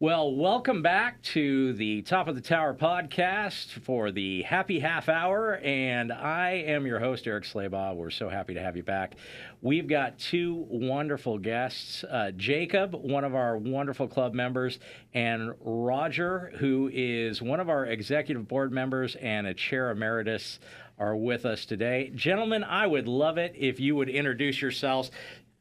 Well, welcome back to the Top of the Tower podcast for the Happy Half Hour, and I am your host, Eric Slaybaugh. We're so happy to have you back. We've got two wonderful guests, Jacob, one of our wonderful club members, and Roger, who is one of our executive board members and a chair emeritus, are with us today. Gentlemen, I would love it if you would introduce yourselves.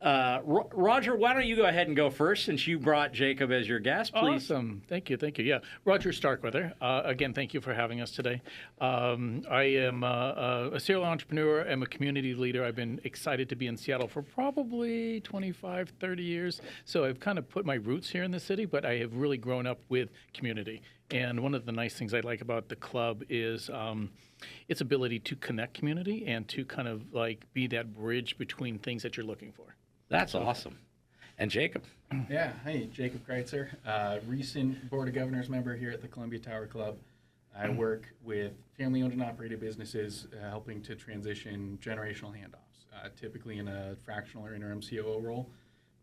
Roger, why don't you go ahead and go first since you brought Jacob as your guest, please. Awesome. Thank you. Yeah. Roger Starkweather. Again, thank you for having us today. I am a serial entrepreneur. I'm a community leader. I've been excited to be in Seattle for probably 25, 30 years. So I've kind of put my roots here in the city, but I have really grown up with community. And one of the nice things I like about the club is its ability to connect community and to kind of like be that bridge between things that you're looking for. That's awesome. And Jacob. Yeah, hey, Jacob Kreitzer, recent Board of Governors member here at the Columbia Tower Club. I work with family-owned and operated businesses helping to transition generational handoffs, typically in a fractional or interim COO role.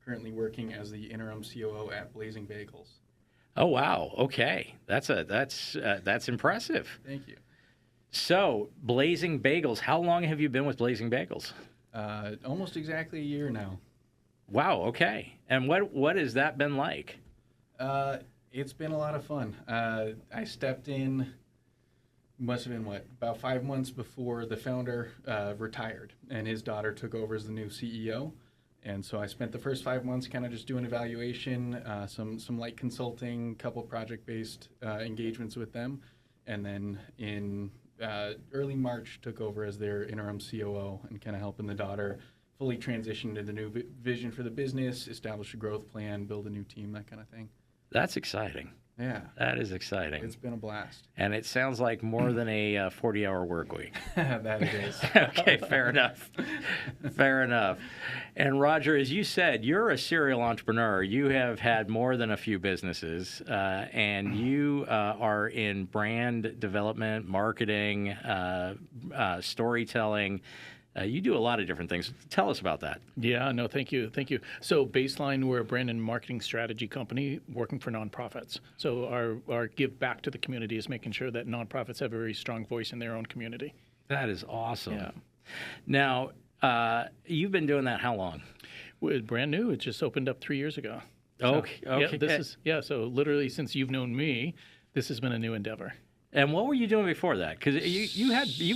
Currently working as the interim COO at Blazing Bagels. Oh, wow. Okay. That's impressive. Thank you. So, Blazing Bagels, how long have you been with Blazing Bagels? Almost exactly a year now. Wow, okay. And what has that been like? It's been a lot of fun. I stepped in, must have been, about 5 months before the founder retired, and his daughter took over as the new CEO. And so I spent the first 5 months kind of just doing evaluation, some light consulting, couple project-based engagements with them. And then in early March, took over as their interim COO and kind of helping the daughter fully transition to the new vision for the business, establish a growth plan, build a new team, that kind of thing. That's exciting. Yeah. That is exciting. It's been a blast. And it sounds like more than a 40-hour work week. That it is. Okay, fair enough. Fair enough. And Roger, as you said, you're a serial entrepreneur. You have had more than a few businesses, and you are in brand development, marketing, storytelling. You do a lot of different things. Tell us about that. Yeah, no, thank you. So Baseline, we're a brand and marketing strategy company working for nonprofits. So our give back to the community is making sure that nonprofits have a very strong voice in their own community. That is awesome. Yeah. Now, you've been doing that how long? It's brand new. It just opened up 3 years ago. So, Okay. So literally since you've known me, this has been a new endeavor. And what were you doing before that? Because you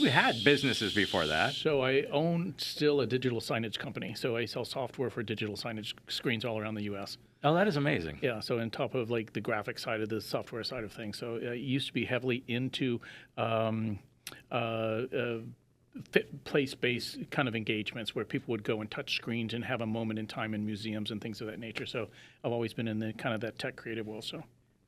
had businesses before that. So I own still a digital signage company. So I sell software for digital signage screens all around the U.S. Oh, that is amazing. Yeah. So on top of like the graphic side of the software side of things. So it used to be heavily into place-based kind of engagements where people would go and touch screens and have a moment in time in museums and things of that nature. So I've always been in the kind of that tech creative world. So.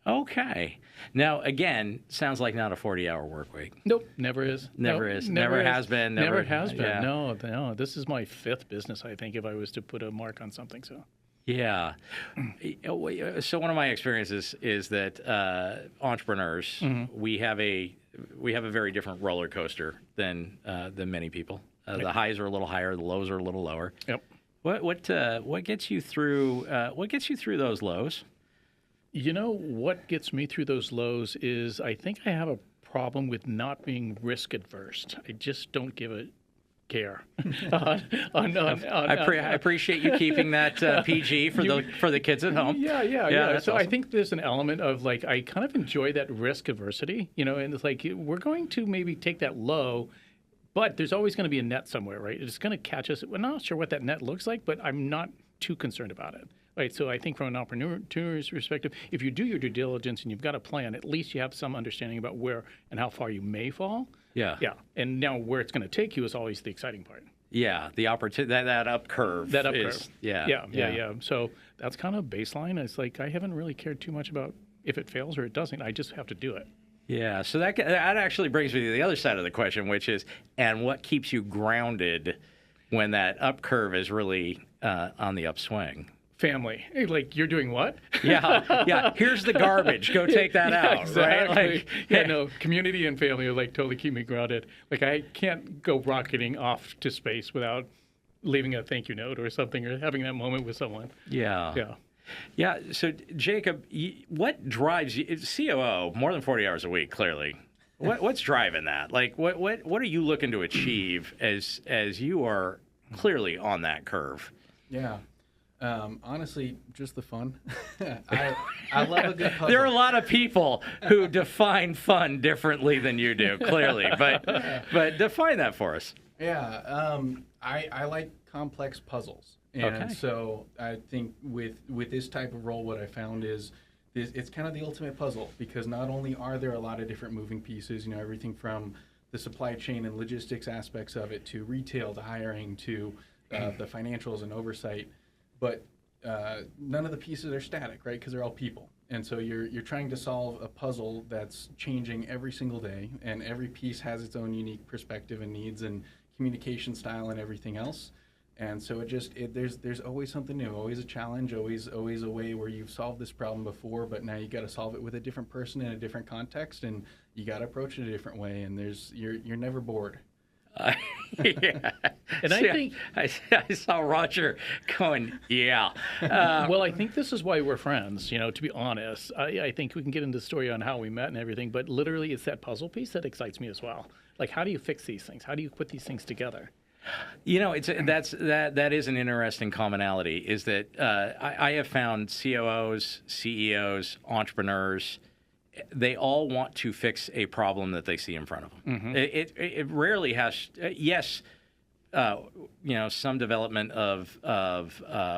Okay. Now, again, sounds like not a 40-hour work week. Nope, never is. Never nope, is. Never has been. Never has been. Yeah. No. This is my fifth business, I think, if I was to put a mark on something. So. Yeah. So one of my experiences is that entrepreneurs, we have a very different roller coaster than many people. The highs are a little higher, the lows are a little lower. Yep. What gets you through? What gets you through those lows? You know, what gets me through those lows is I think I have a problem with not being risk adverse. I just don't give a care. I appreciate you keeping that PG for the kids at home. Yeah. So awesome. I think there's an element of like I kind of enjoy that risk adversity, you know, and it's like we're going to maybe take that low, but there's always going to be a net somewhere, right? It's going to catch us. We're not sure what that net looks like, but I'm not too concerned about it. Right, so I think from an entrepreneur's perspective, if you do your due diligence and you've got a plan, at least you have some understanding about where and how far you may fall. Yeah. And now where it's going to take you is always the exciting part. Yeah, the opportunity, that up curve. That up curve. Yeah. So that's kind of baseline. It's like I haven't really cared too much about if it fails or it doesn't. I just have to do it. Yeah, so that actually brings me to the other side of the question, which is, and what keeps you grounded when that up curve is really on the upswing? Family. Hey, like, you're doing what? Yeah. Here's the garbage. Go take that out. Exactly. Right? Community and family are like totally keep me grounded. Like, I can't go rocketing off to space without leaving a thank you note or something or having that moment with someone. Yeah. Yeah. So, Jacob, what drives you? COO, more than 40 hours a week, clearly. What's driving that? Like, what are you looking to achieve as you are clearly on that curve? Yeah. Honestly, just the fun. I love a good puzzle. There are a lot of people who define fun differently than you do, clearly, but define that for us. Yeah. I like complex puzzles. And so I think with this type of role, what I found is it's kind of the ultimate puzzle, because not only are there a lot of different moving pieces, everything from the supply chain and logistics aspects of it to retail to hiring to the financials and oversight, but none of the pieces are static, right? Because they're all people. And so you're trying to solve a puzzle that's changing every single day, and every piece has its own unique perspective and needs and communication style and everything else. And so there's always something new, always a challenge, always a way where you've solved this problem before, but now you got to solve it with a different person in a different context, and you got to approach it a different way. And you're never bored. Yeah. And I think I saw Roger going, yeah. Well, I think this is why we're friends, to be honest. I think we can get into the story on how we met and everything, but literally it's that puzzle piece that excites me as well. Like, how do you fix these things? How do you put these things together? That is an interesting commonality, is that I have found COOs, CEOs, entrepreneurs, they all want to fix a problem that they see in front of them. Mm-hmm. It rarely has, yes, some development of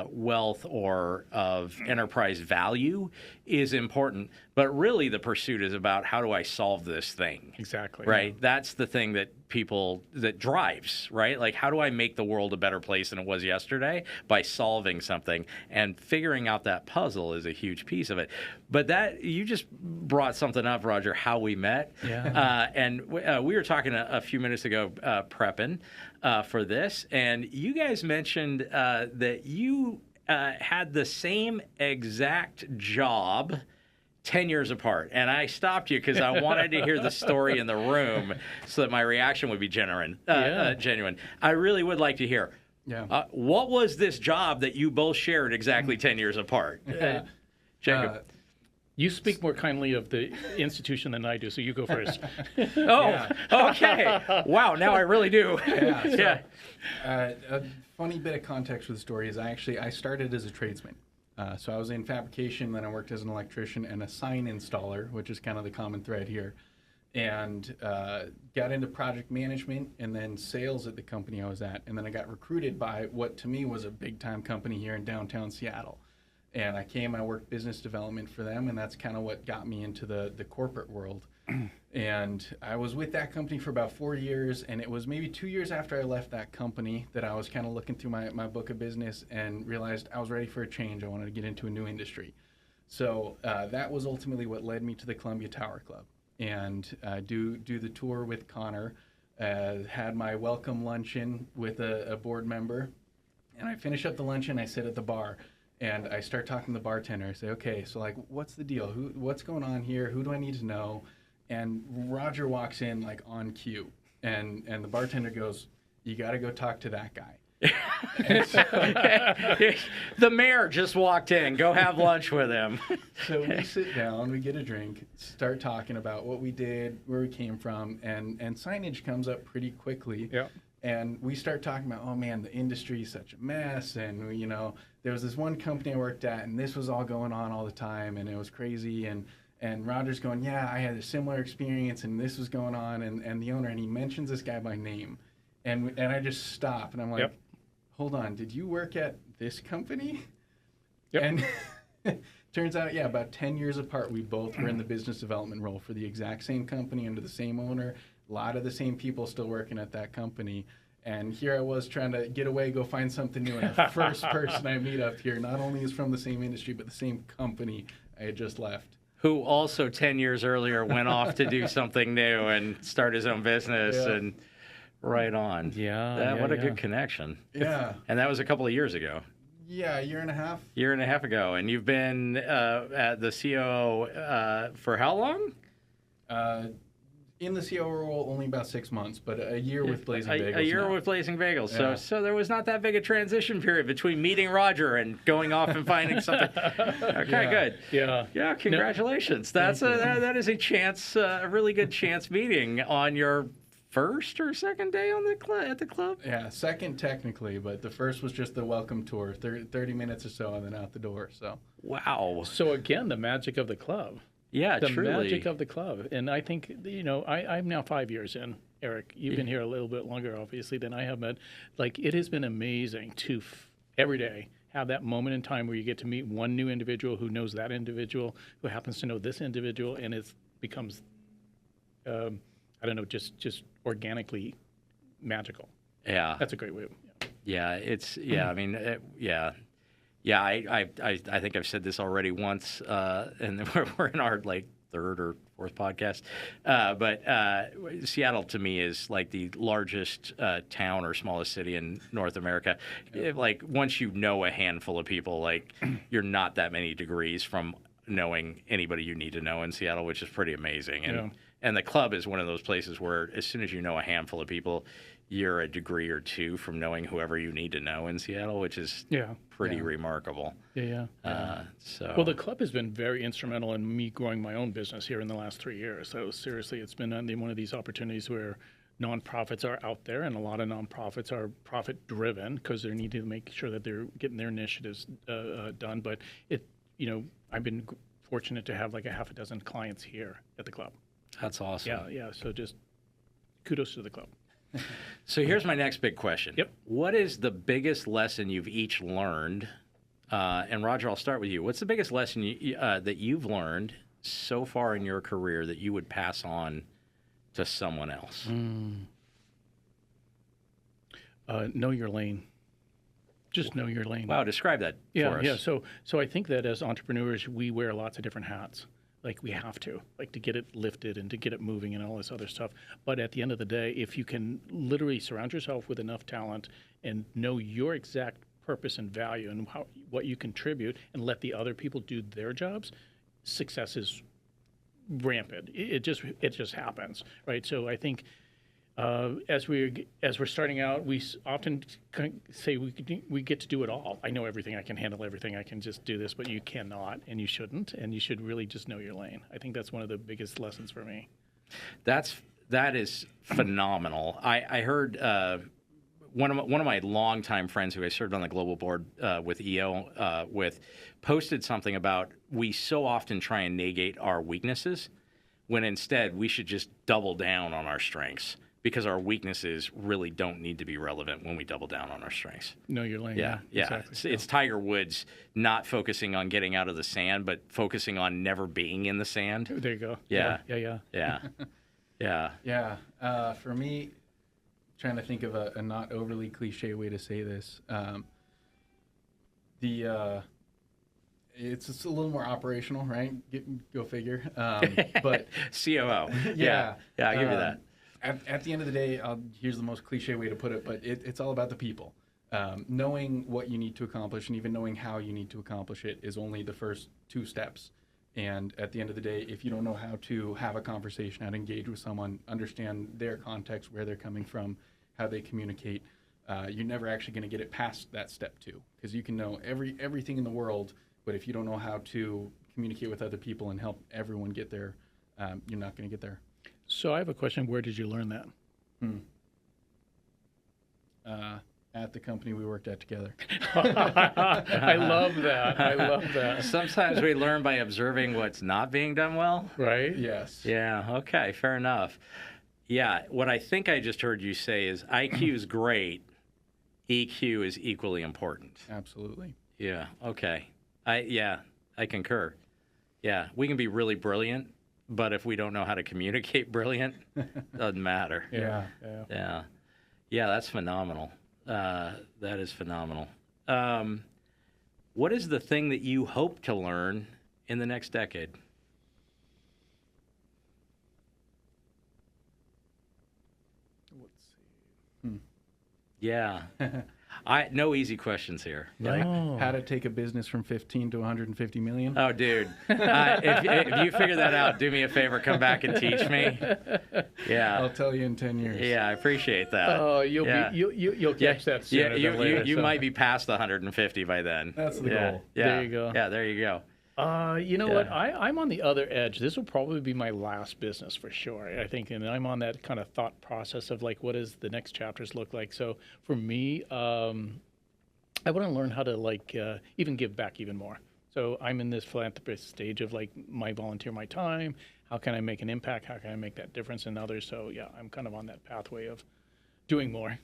wealth or of enterprise value is important, but really the pursuit is about, how do I solve this thing? Exactly. Right. Yeah. That's the thing that drives, right? Like, how do I make the world a better place than it was yesterday by solving something? And figuring out that puzzle is a huge piece of it. But that, you just brought something up, Roger, how we met. Yeah. And we were talking a few minutes ago, prepping for this, and you guys mentioned that you had the same exact job 10 years apart. And I stopped you because I wanted to hear the story in the room so that my reaction would be genuine. I really would like to hear. Yeah. What was this job that you both shared exactly 10 years apart? Jacob. You speak more kindly of the institution than I do, so you go first. Okay. Wow, now I really do. A funny bit of context for the story is I started as a tradesman. So I was in fabrication, then I worked as an electrician and a sign installer, which is kind of the common thread here, and got into project management and then sales at the company I was at. And then I got recruited by what to me was a big-time company here in downtown Seattle. And I worked business development for them, and that's kind of what got me into the corporate world. And I was with that company for about 4 years, and it was maybe 2 years after I left that company that I was kind of looking through my book of business and realized I was ready for a change. I wanted to get into a new industry. So that was ultimately what led me to the Columbia Tower Club. And do the tour with Connor, had my welcome luncheon with a board member, and I finish up the luncheon, I sit at the bar. And I start talking to the bartender. I say, okay, so like, what's the deal? What's going on here? Who do I need to know? And Roger walks in like on cue. And the bartender goes, you got to go talk to that guy. The mayor just walked in. Go have lunch with him. So we sit down, we get a drink, start talking about what we did, where we came from, and signage comes up pretty quickly. Yeah. And we start talking about, oh man, the industry is such a mess, and there was this one company I worked at, and this was all going on all the time, and it was crazy. And Roger's going, yeah, I had a similar experience, and this was going on, and the owner, and he mentions this guy by name, and I just stop, and I'm like, hold on, did you work at this company? Yep. And turns out, about 10 years apart, we both were in the business development role for the exact same company under the same owner. A lot of the same people still working at that company. And here I was trying to get away, go find something new. And the first person I meet up here not only is from the same industry, but the same company I had just left. Who also 10 years earlier went off to do something new and start his own business and right on. What a good connection. Yeah. And that was a couple of years ago. Yeah, a year and a half. Year and a half ago. And you've been at the COO for how long? in the CEO role only about 6 months, but a year with Blazing Bagels. A year now. with Blazing Bagels. Yeah. So there was not that big a transition period between meeting Roger and going off and finding something. Okay, Yeah. good. Yeah. Yeah, congratulations. That is a chance, a really good chance meeting on your first or second day on at the club. Yeah, second technically, but the first was just the welcome tour, 30 minutes or so, and then out the door. So Wow. So again, the magic of the club. Yeah, The truly. magic of the club. And I think, I'm now 5 years in. Eric, you've been here a little bit longer, obviously, than I have. But, it has been amazing to every day have that moment in time where you get to meet one new individual who knows that individual, who happens to know this individual, and it becomes, just organically magical. Yeah. That's a great way of Yeah, I mean, Yeah, I think I've said this already once, and we're in our third or fourth podcast. But Seattle to me is like the largest town or smallest city in North America. Once you know a handful of people, you're not that many degrees from knowing anybody you need to know in Seattle, which is pretty amazing. And the club is one of those places where as soon as you know a handful of people, you're a degree or two from knowing whoever you need to know in Seattle, which is pretty remarkable. Yeah. Well, the club has been very instrumental in me growing my own business here in the last 3 years. So seriously, it's been one of these opportunities where nonprofits are out there, and a lot of nonprofits are profit-driven because they need to make sure that they're getting their initiatives done. But I've been fortunate to have a half a dozen clients here at the club. That's awesome. Yeah. So just kudos to the club. So here's my next big question. Yep. What is the biggest lesson you've each learned? And Roger, I'll start with you. What's the biggest lesson that you've learned so far in your career that you would pass on to someone else? Know your lane. Just know your lane. Wow, describe that for us. Yeah. So I think that as entrepreneurs, we wear lots of different hats. We have to get it lifted and to get it moving and all this other stuff. But at the end of the day, if you can literally surround yourself with enough talent and know your exact purpose and value and what you contribute and let the other people do their jobs, success is rampant. It just happens, right? So I think as we're starting out, we often say we get to do it all. I know everything. I can handle everything. I can just do this, but you cannot, and you shouldn't, and you should really just know your lane. I think that's one of the biggest lessons for me. That is phenomenal. I heard one of my longtime friends who I served on the global board with EO posted something about we so often try and negate our weaknesses when instead we should just double down on our strengths. Because our weaknesses really don't need to be relevant when we double down on our strengths. Know your lane. Yeah. Exactly. It's Tiger Woods not focusing on getting out of the sand, but focusing on never being in the sand. There you go. Yeah. For me, trying to think of a not overly cliche way to say this, it's a little more operational, right? Go figure. But COO. Yeah. I'll give you that. At the end of the day, here's the most cliche way to put it, but it's all about the people. Knowing what you need to accomplish and even knowing how you need to accomplish it is only the first 2 steps. And at the end of the day, if you don't know how to have a conversation, how to engage with someone, understand their context, where they're coming from, how they communicate, you're never actually going to get it past that step 2. Because you can know everything in the world, but if you don't know how to communicate with other people and help everyone get there, you're not going to get there. So I have a question. Where did you learn that? At the company we worked at together. I love that. Sometimes we learn by observing what's not being done well. Right? Yes. Yeah, okay, fair enough. Yeah, what I think I just heard you say is IQ is great, EQ is equally important. Absolutely. Yeah, okay. I concur. Yeah, we can be really brilliant, but if we don't know how to communicate brilliant, doesn't matter. Yeah. Yeah, that's phenomenal. That is phenomenal. What is the thing that you hope to learn in the next decade? Let's see. Yeah. No easy questions here. Like No. how to take a business from 15 to 150 million. Oh, dude. If you figure that out, do me a favor, come back and teach me. Yeah. I'll tell you in 10 years. Yeah, I appreciate that. Oh, you'll catch that sooner than later. You so. might be past the 150 by then. That's the goal. Yeah. There you go. Yeah, there you go. You know what? I'm on the other edge. This will probably be my last business for sure, I think. And I'm on that kind of thought process of like, what does the next chapters look like? So for me, I want to learn how to even give back even more. So I'm in this philanthropist stage of like my volunteer my time. How can I make an impact? How can I make that difference in others? So yeah, I'm kind of on that pathway of doing more.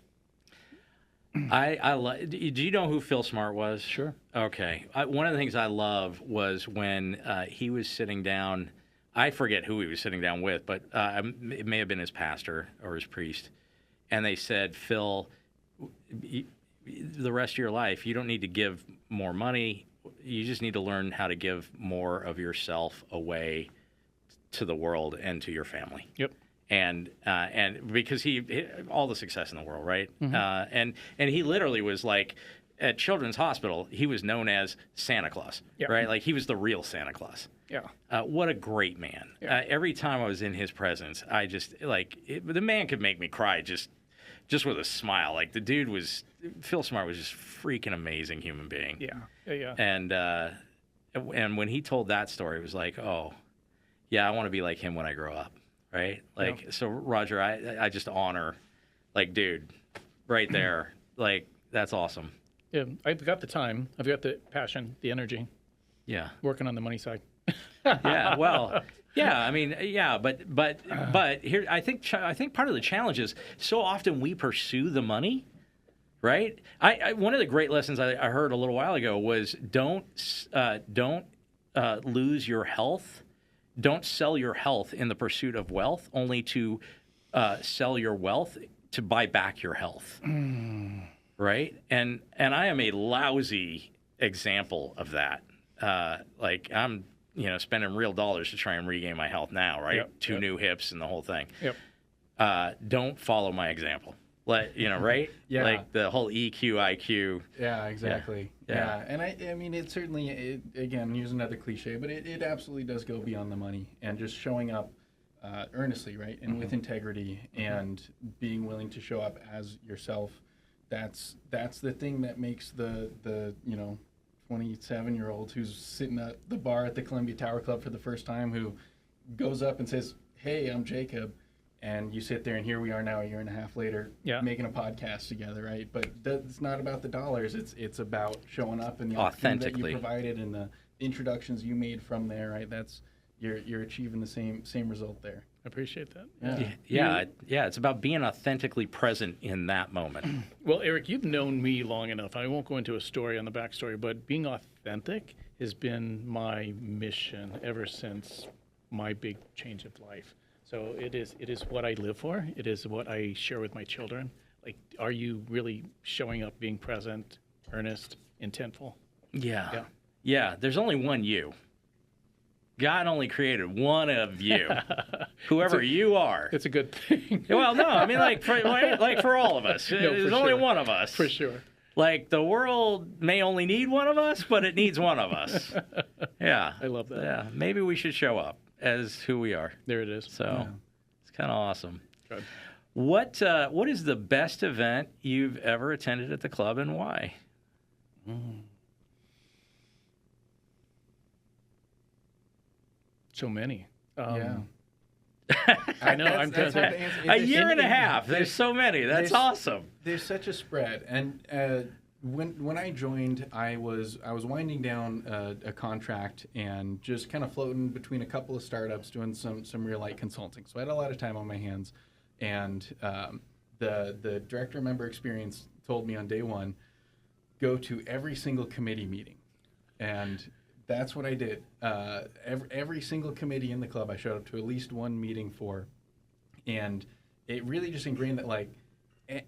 Do you know who Phil Smart was? Sure. Okay. One of the things I love was when he was sitting down. I forget who he was sitting down with, but it may have been his pastor or his priest. And they said, Phil, the rest of your life, you don't need to give more money. You just need to learn how to give more of yourself away to the world and to your family. Yep. And because he all the success in the world, right? Mm-hmm. And he literally was like at Children's Hospital, he was known as Santa Claus, Yep. right? Like he was the real Santa Claus. Yeah. What a great man. Yeah. Every time I was in his presence, I just the man could make me cry just with a smile. Like the dude Phil Smart was just freaking amazing human being. Yeah. And when he told that story, it was like, oh, yeah, I want to be like him when I grow up. Right? Like, So Roger, I just honor, like, dude, right there. Like, that's awesome. Yeah. I've got the time. I've got the passion, the energy. Yeah. Working on the money side. Yeah. Well, yeah. I mean, yeah. But here, I think part of the challenge is so often we pursue the money, right? One of the great lessons I heard a little while ago was don't lose your health. Don't sell your health in the pursuit of wealth, only to sell your wealth to buy back your health. Right? And I am a lousy example of that. Like I'm, spending real dollars to try and regain my health now, right? Yep. Two new hips and the whole thing. Yep. Don't follow my example. Right? Yeah. Like the whole EQ, IQ. Yeah, exactly. Yeah. And I mean, it certainly, again, use another cliche, but it absolutely does go beyond the money and just showing up earnestly, right? And with integrity and being willing to show up as yourself. That's the thing that makes the 27-year-old who's sitting at the bar at the Columbia Tower Club for the first time who goes up and says, hey, I'm Jacob. And you sit there, and here we are now, a year and a half later, making a podcast together, right? But it's not about the dollars. It's about showing up and the opportunity that you provided and the introductions you made from there, right? That's you're achieving the same result there. I appreciate that. Yeah. It's about being authentically present in that moment. Well, Eric, you've known me long enough. I won't go into a story on the backstory, but being authentic has been my mission ever since my big change of life. So it is what I live for. It is what I share with my children. Like, are you really showing up, being present, earnest, intentful? Yeah. There's only one you. God only created one of you, whoever you are. It's a good thing. Well, no, I mean, like for all of us, there's only one of us. For sure. Like the world may only need one of us, but it needs one of us. Yeah, I love that. Yeah, maybe we should show up as who we are. There it is. So it's kind of awesome. Good. What is the best event you've ever attended at the club and why? So many. Yeah. I know. I'm that's hard to telling answer. A year and a half. There's so many. That's awesome. There's such a spread, and when I joined, I was winding down a contract and just kind of floating between a couple of startups, doing some real light consulting. So I had a lot of time on my hands, and the director of member experience told me on day one, go to every single committee meeting, and that's what I did. Every single committee in the club, I showed up to at least one meeting for, and it really just ingrained that like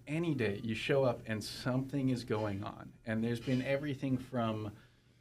any day you show up and something is going on. And there's been everything from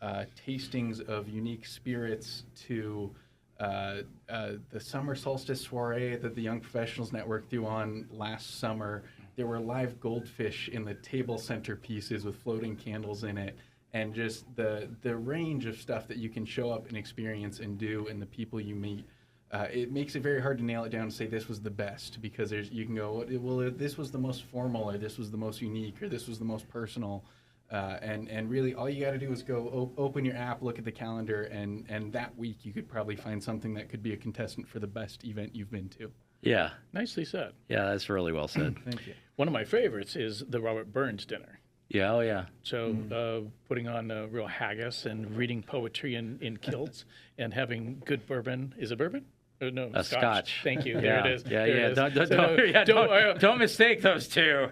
tastings of unique spirits to the summer solstice soiree that the Young Professionals Network threw on last summer, there were live goldfish in the table centerpieces with floating candles in it, and just the range of stuff that you can show up and experience and do, and the people you meet. It makes it very hard to nail it down and say this was the best, because you can go, well, this was the most formal, or this was the most unique, or this was the most personal. And really all you got to do is go open your app, look at the calendar, and that week you could probably find something that could be a contestant for the best event you've been to. Yeah. Nicely said. Yeah, that's really well said. Thank you. One of my favorites is the Robert Burns dinner. Yeah, oh yeah. So putting on real haggis and reading poetry in kilts and having good bourbon. Is it bourbon? No, Scotch. Thank you. Yeah. There it is. Yeah, There yeah. it is. Don't mistake those two.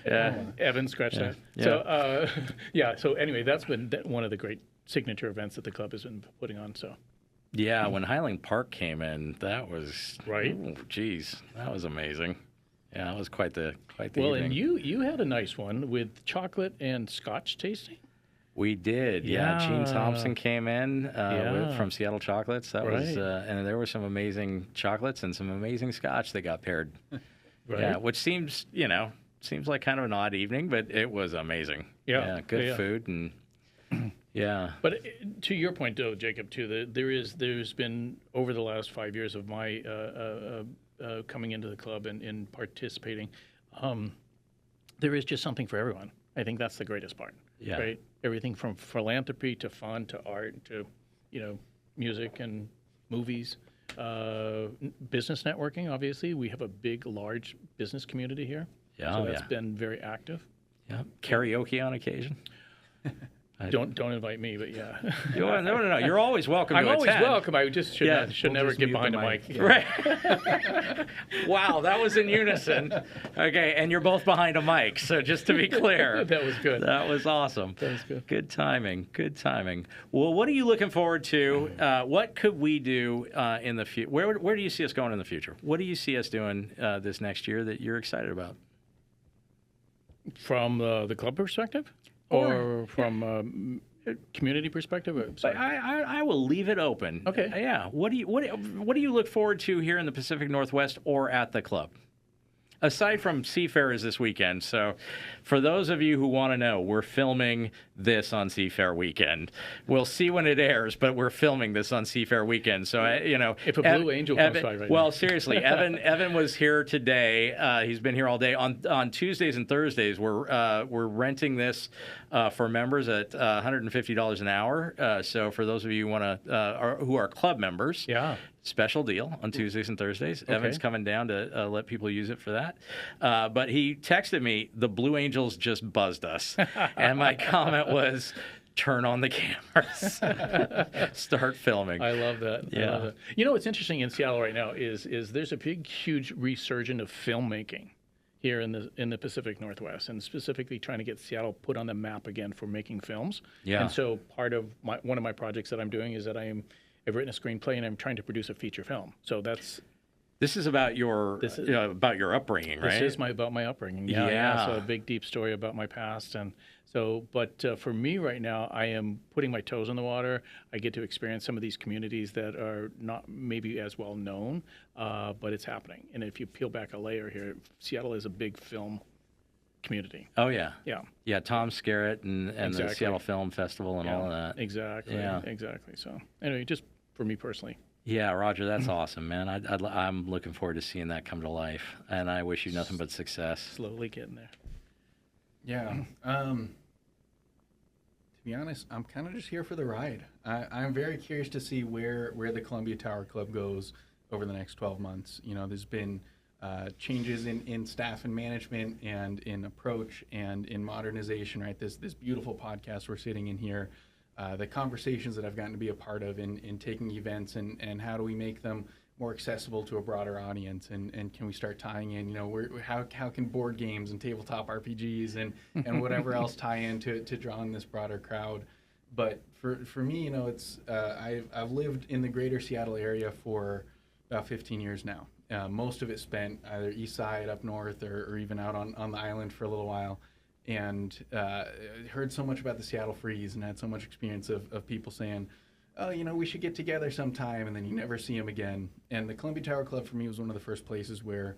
Yeah. Evan, scratch that. Yeah. So, so anyway, that's been one of the great signature events that the club has been putting on. So. Yeah, when Highland Park came in, that was right. Geez, that was amazing. Yeah, that was quite the well, evening. and you had a nice one with chocolate and Scotch tasting. We did, yeah. Gene Thompson came in Yeah. from Seattle Chocolates. That was, Right. and there were some amazing chocolates and some amazing Scotch that got paired. Right. Yeah, which seems like kind of an odd evening, but it was amazing. Yeah. Good Yeah. food and yeah. But to your point, though, Jacob, too, there's been over the last 5 years of my coming into the club and participating, there is just something for everyone. I think that's the greatest part. Yeah. Right. Everything from philanthropy to fun to art to, music and movies, business networking. Obviously, we have a big, large business community here. Yeah, So oh, that's yeah. been very active. Yeah. Karaoke on occasion. Don't invite me, but yeah. No. You're always welcome I'm to always attend. welcome. I just should We'll never just get mute behind the a mic. mic. Right. Wow, that was in unison. Okay, and you're both behind a mic, so just to be clear. That was good. That was awesome. That was good. Good timing. Good timing. Well, what are you looking forward to? What could we do in the future? Where do you see us going in the future? What do you see us doing this next year that you're excited about? From the club perspective, or from community perspective? But I will leave it open. Okay. Yeah. What do you look forward to here in the Pacific Northwest or at the club? Aside from Seafair is this weekend, so for those of you who want to know, we're filming this on Seafair weekend. We'll see when it airs, but we're filming this on Seafair weekend. So if a Blue Angel comes by right well, now. seriously, Evan was here today. He's been here all day. On Tuesdays and Thursdays, we're renting this for members at $150 an hour. So for those of you who are club members, Yeah. special deal on Tuesdays and Thursdays. Evan's coming down to let people use it for that. But he texted me, the Blue Angels just buzzed us. And my comment was, turn on the cameras. Start filming. I love that. Yeah. I love that. What's interesting in Seattle right now is there's a big, huge resurgence of filmmaking here in the Pacific Northwest, and specifically trying to get Seattle put on the map again for making films. Yeah. And so part of one of my projects that I'm doing is that I've written a screenplay and I'm trying to produce a feature film. So This is about your upbringing, right? This is about my upbringing. Yeah. So a big, deep story about my past. And so, but for me right now, I am putting my toes in the water. I get to experience some of these communities that are not maybe as well known, but it's happening. And if you peel back a layer here, Seattle is a big film community. Oh, yeah. Yeah. Yeah, Tom Skerritt and Exactly. the Seattle Film Festival and all of that. Exactly. Yeah. Exactly. So anyway, just for me personally. Yeah, Roger, that's awesome, man. I'm looking forward to seeing that come to life, and I wish you nothing but success. Slowly getting there. Yeah. To be honest, I'm kind of just here for the ride. I'm very curious to see where the Columbia Tower Club goes over the next 12 months. There's been changes in staff and management and in approach and in modernization, right? This beautiful podcast we're sitting in here, the conversations that I've gotten to be a part of in taking events and how do we make them more accessible to a broader audience, and can we start tying in, how can board games and tabletop RPGs and whatever else tie in to draw in this broader crowd. But for me, it's I've lived in the greater Seattle area for about 15 years now. Most of it spent either east side, up north, or even out on the island for a little while, and heard so much about the Seattle Freeze and had so much experience of people saying, oh, we should get together sometime, and then you never see them again. And the Columbia Tower Club for me was one of the first places where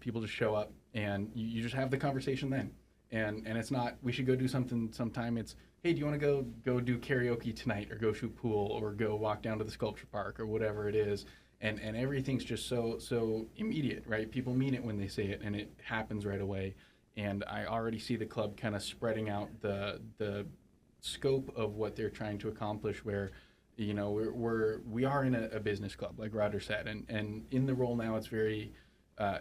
People just show up, and you just have the conversation then. And it's not, we should go do something sometime. It's, hey, do you want to go do karaoke tonight, or go shoot pool, or go walk down to the sculpture park, or whatever it is. And everything's just so immediate, right? People mean it when they say it, and it happens right away. And I already see the club kind of spreading out the scope of what they're trying to accomplish, where, you know, we are in a business club, like Roger said, and in the role now, it's very,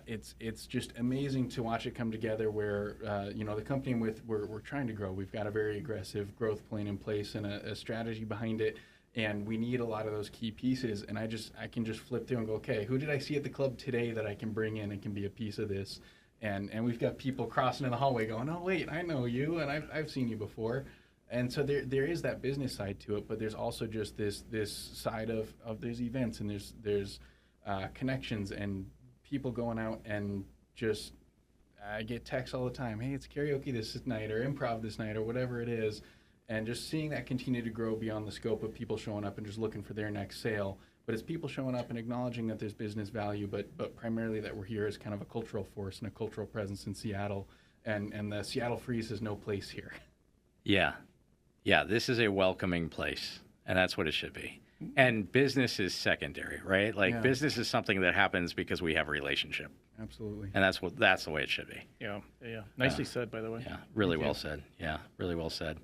it's just amazing to watch it come together, where, you know, the company we're trying to grow. We've got a very aggressive growth plan in place, and a strategy behind it. And we need a lot of those key pieces. And I can just flip through and go, okay, who did I see at the club today that I can bring in and can be a piece of this? And we've got people crossing in the hallway going, oh, wait, I know you, and I've seen you before. And so there is that business side to it, but there's also just this side of there's events, and there's connections, and people going out, and just, I get texts all the time, hey, it's karaoke this night, or improv this night, or whatever it is. And just seeing that continue to grow beyond the scope of people showing up and just looking for their next sale. But it's people showing up and acknowledging that there's business value, but primarily that we're here as kind of a cultural force and a cultural presence in Seattle. And the Seattle Freeze has no place here. Yeah. Yeah, this is a welcoming place, and that's what it should be. And business is secondary, right? Like, business is something that happens because we have a relationship. Absolutely. And that's the way it should be. Yeah. Nicely said, by the way. Yeah, really well said. Yeah, really well said.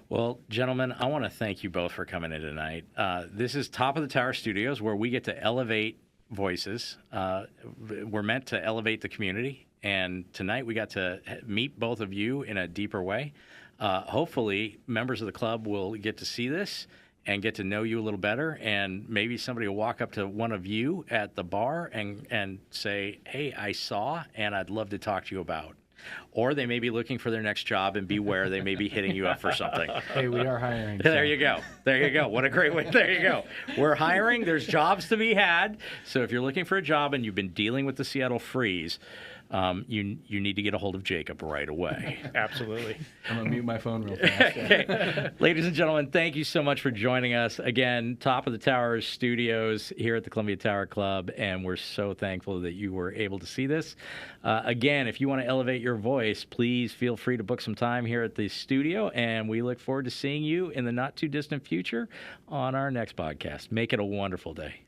Well, gentlemen, I want to thank you both for coming in tonight. This is Top of the Tower Studios, where we get to elevate voices. We're meant to elevate the community, and tonight we got to meet both of you in a deeper way. Hopefully, members of the club will get to see this and get to know you a little better, and maybe somebody will walk up to one of you at the bar and say, hey, I saw, and I'd love to talk to you about. Or they may be looking for their next job, and beware, they may be hitting you up for something. Hey, we are hiring. There you go. There you go. What a great way. There you go. We're hiring. There's jobs to be had. So if you're looking for a job and you've been dealing with the Seattle Freeze, you need to get a hold of Jacob right away. Absolutely. I'm going to mute my phone real fast. Okay. Ladies and gentlemen, thank you so much for joining us. Again, Top of the Tower Studios here at the Columbia Tower Club, and we're so thankful that you were able to see this. Again, if you want to elevate your voice, please feel free to book some time here at the studio, and we look forward to seeing you in the not-too-distant future on our next podcast. Make it a wonderful day.